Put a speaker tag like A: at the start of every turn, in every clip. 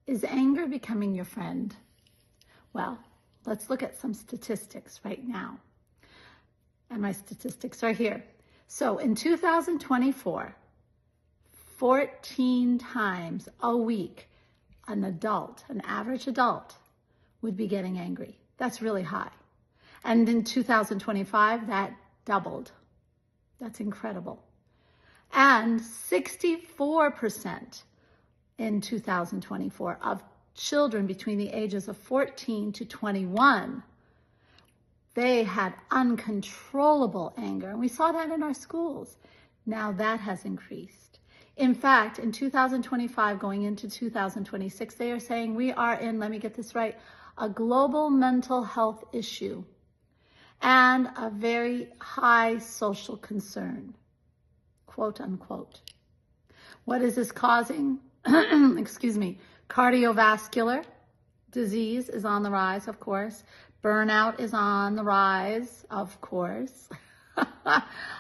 A: Is anger becoming your friend? Well, let's look at some statistics right now. And my statistics are here. So in 2024, 14 times a week, an average adult, would be getting angry. That's really high. And in 2025, that doubled. That's incredible. And 64% in 2024 of children between the ages of 14 to 21, they had uncontrollable anger. And we saw that in our schools. Now that has increased. In fact, in 2025, going into 2026, they are saying we are in, let me get this right, a global mental health issue and a very high social concern, quote unquote. What is this causing? Excuse me. Cardiovascular disease is on the rise, of course. Burnout is on the rise, of course.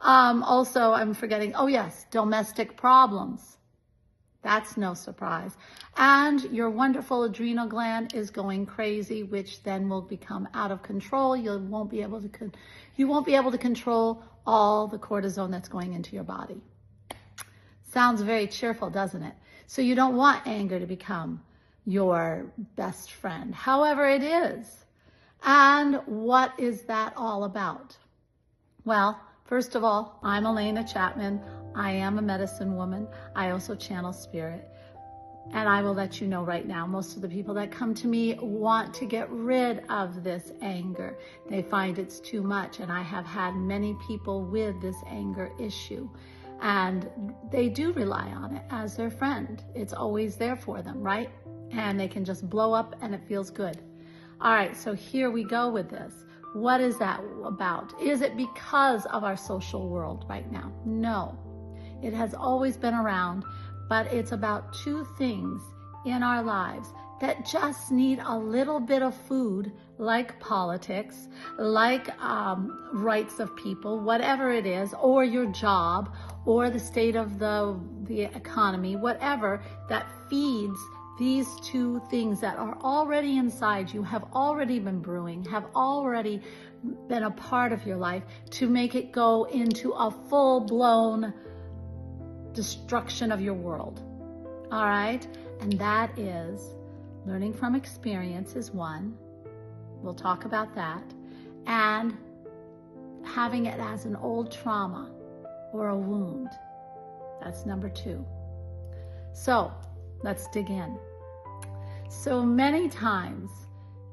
A: Also, I'm forgetting, oh yes, domestic problems. That's no surprise. And your wonderful adrenal gland is going crazy, which then will become out of control. You won't be able to control all the cortisone that's going into your body. Sounds very cheerful, doesn't it? So you don't want anger to become your best friend. However, it is. And what is that all about? Well, first of all, I'm ALENA CHAPMAN. I am a medicine woman. I also channel spirit. And I will let you know right now, most of the people that come to me want to get rid of this anger. They find it's too much. And I have had many people with this anger issue. And they do rely on it as their friend. It's always there for them, right? And they can just blow up and it feels good. All right, so here we go with this. What is that about? Is it because of our social world right now? No, it has always been around, but it's about two things in our lives that just need a little bit of food, like politics, like rights of people, whatever it is, or your job, or the state of the economy, whatever, that feeds these two things that are already inside you, have already been brewing, have already been a part of your life, to make it go into a full-blown destruction of your world. All right? And that is learning from experience is one. We'll talk about that. And having it as an old trauma or a wound. That's number two. So let's dig in. So many times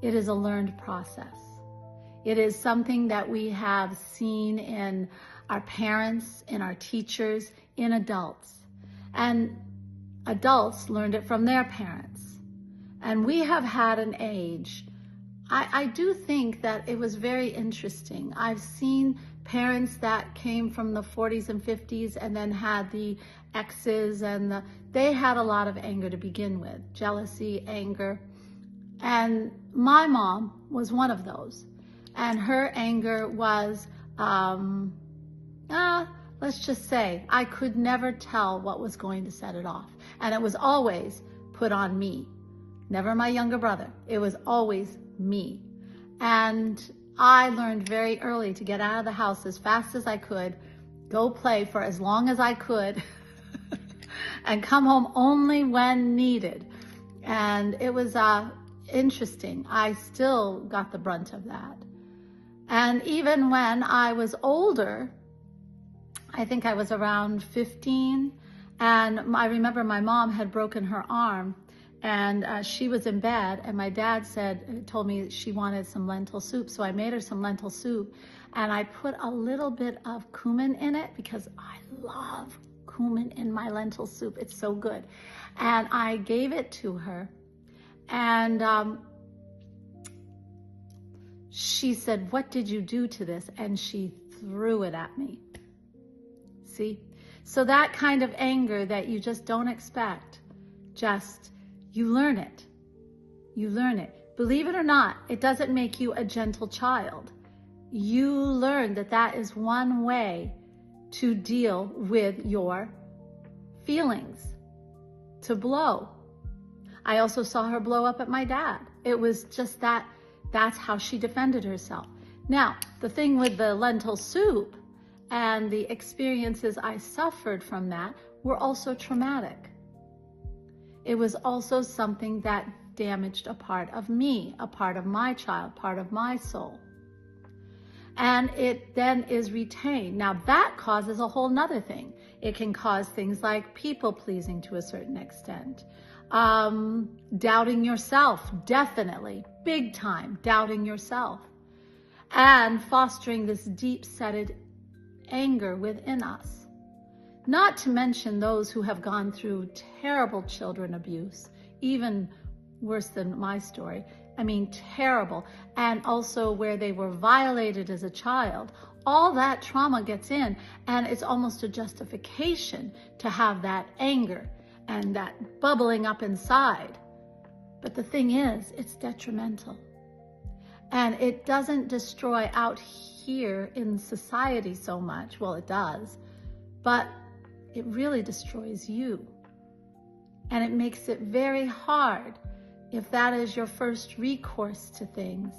A: it is a learned process. It is something that we have seen in our parents, in our teachers, in adults. And adults learned it from their parents. And we have had an age. I do think that it was very interesting. I've seen parents that came from the 40s and 50s and then had the exes, and they had a lot of anger to begin with, jealousy, anger. And my mom was one of those. And her anger was, let's just say, I could never tell what was going to set it off. And it was always put on me. Never my younger brother. It was always me. And I learned very early to get out of the house as fast as I could, go play for as long as I could, and come home only when needed. And it was interesting. I still got the brunt of that. And even when I was older, I think I was around 15, and I remember my mom had broken her arm, and she was in bed, and my dad told me she wanted some lentil soup. So I made her some lentil soup, and I put a little bit of cumin in it because I love cumin in my lentil soup. It's so good. And I gave it to her, and she said, "What did you do to this?" And she threw it at me. See? So that kind of anger that you just don't expect, you learn it. You learn it. Believe it or not, it doesn't make you a gentle child. You learn that that is one way to deal with your feelings, to blow. I also saw her blow up at my dad. It was just that's how she defended herself. Now, the thing with the lentil soup and the experiences I suffered from that were also traumatic. It was also something that damaged a part of me, a part of my child, part of my soul. And it then is retained. Now that causes a whole nother thing. It can cause things like people pleasing to a certain extent. Doubting yourself, definitely, big time, doubting yourself. And fostering this deep-seated anger within us. Not to mention those who have gone through terrible children abuse, even worse than my story. I mean, terrible. And also where they were violated as a child. All that trauma gets in, and it's almost a justification to have that anger and that bubbling up inside. But the thing is, it's detrimental. And it doesn't destroy out here in society so much. Well, it does. But it really destroys you. And it makes it very hard if that is your first recourse to things,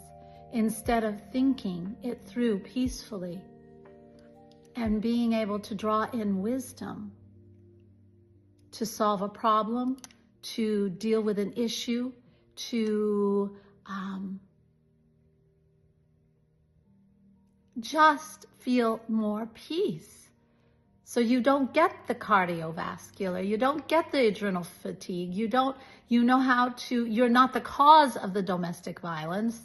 A: instead of thinking it through peacefully and being able to draw in wisdom to solve a problem, to deal with an issue, to just feel more peace. So you don't get the cardiovascular, you don't get the adrenal fatigue, you know how to, you're not the cause of the domestic violence.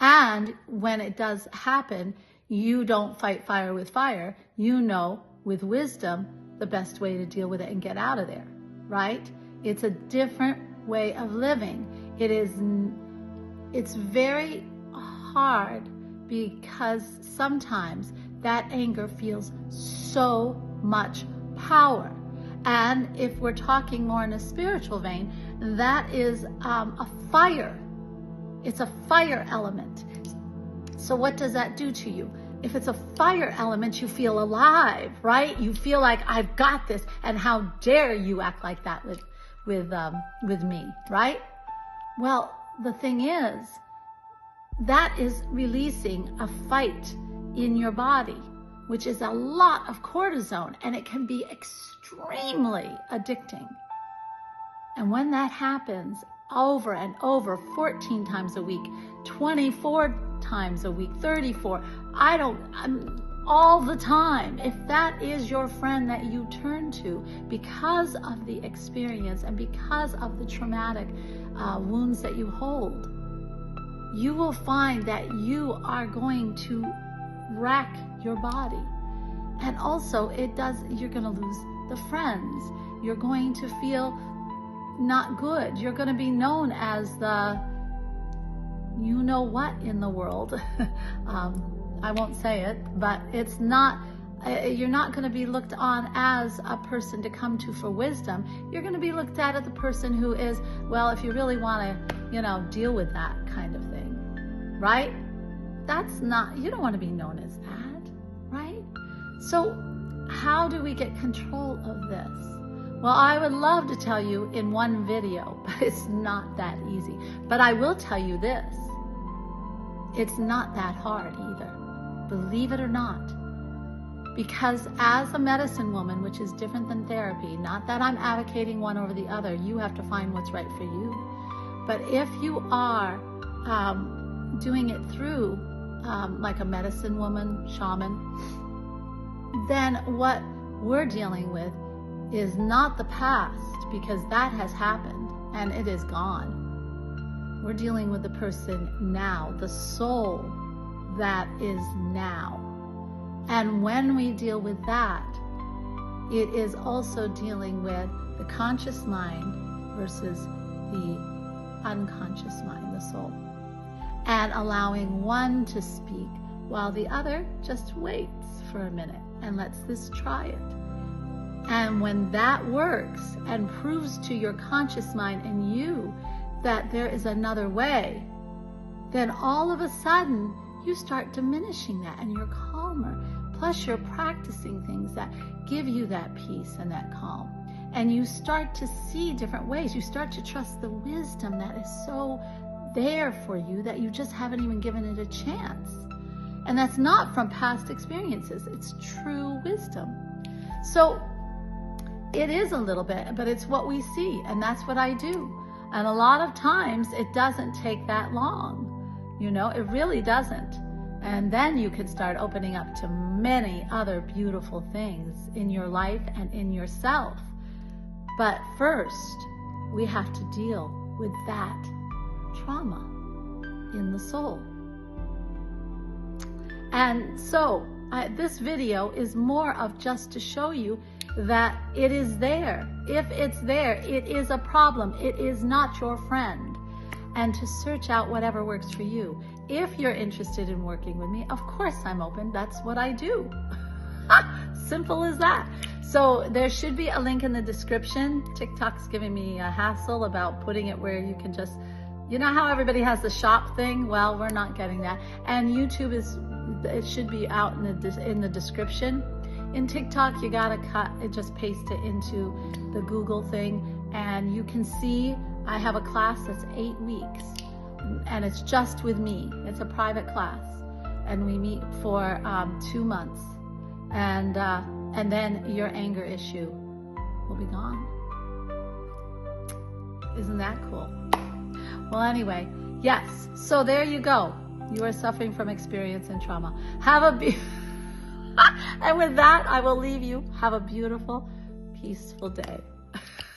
A: And when it does happen, you don't fight fire with fire. You know, with wisdom, the best way to deal with it and get out of there, right? It's a different way of living. It's very hard because sometimes that anger feels so much power. And if we're talking more in a spiritual vein, that is a fire. It's a fire element. So what does that do to you? If it's a fire element, you feel alive, right? You feel like, I've got this, and how dare you act like that with me, right? Well, the thing is, that is releasing a fight in your body, which is a lot of cortisone, and it can be extremely addicting. And when that happens over and over, 14 times a week, 24 times a week, 34, all the time, if that is your friend that you turn to because of the experience and because of the traumatic wounds that you hold, you will find that you are going to wreck your body. And also you're going to lose the friends. You're going to feel not good. You're going to be known as the you know what in the world. I won't say it, but it's not, you're not going to be looked on as a person to come to for wisdom. You're going to be looked at as the person who is, well, if you really want to, deal with that kind of thing, right? That's not, you don't want to be known as that, right? So how do we get control of this? Well, I would love to tell you in one video, but it's not that easy. But I will tell you this, it's not that hard either, believe it or not. Because as a medicine woman, which is different than therapy, not that I'm advocating one over the other, you have to find what's right for you. But if you are doing it through like a medicine woman, shaman, then what we're dealing with is not the past, because that has happened and it is gone. We're dealing with the person now, the soul that is now. And when we deal with that, it is also dealing with the conscious mind versus the unconscious mind, the soul. And allowing one to speak while the other just waits for a minute and lets this try it. And when that works and proves to your conscious mind and you that there is another way, then all of a sudden you start diminishing that and you're calmer. Plus you're practicing things that give you that peace and that calm. and you start to see different ways. You start to trust the wisdom that is so there for you that you just haven't even given it a chance. And that's not from past experiences. It's true wisdom. So it is a little bit, but it's what we see, and that's what I do. And a lot of times it doesn't take that long. You know, it really doesn't. And then you can start opening up to many other beautiful things in your life and in yourself. But first, we have to deal with that trauma in the soul. And so this video is more of just to show you that it is there. If it's there, it is a problem. It is not your friend. And to search out whatever works for you. If you're interested in working with me, of course I'm open. That's what I do. Simple as that. So there should be a link in the description. TikTok's giving me a hassle about putting it where you can just, you know how everybody has the shop thing? Well, we're not getting that. And YouTube it should be out in the description. In TikTok, you gotta just paste it into the Google thing, and you can see I have a class that's 8 weeks, and it's just with me. It's a private class, and we meet for 2 months, and then your anger issue will be gone. Isn't that cool? Well, anyway, yes. So there you go. You are suffering from experience and trauma. And with that, I will leave you. Have a beautiful, peaceful day.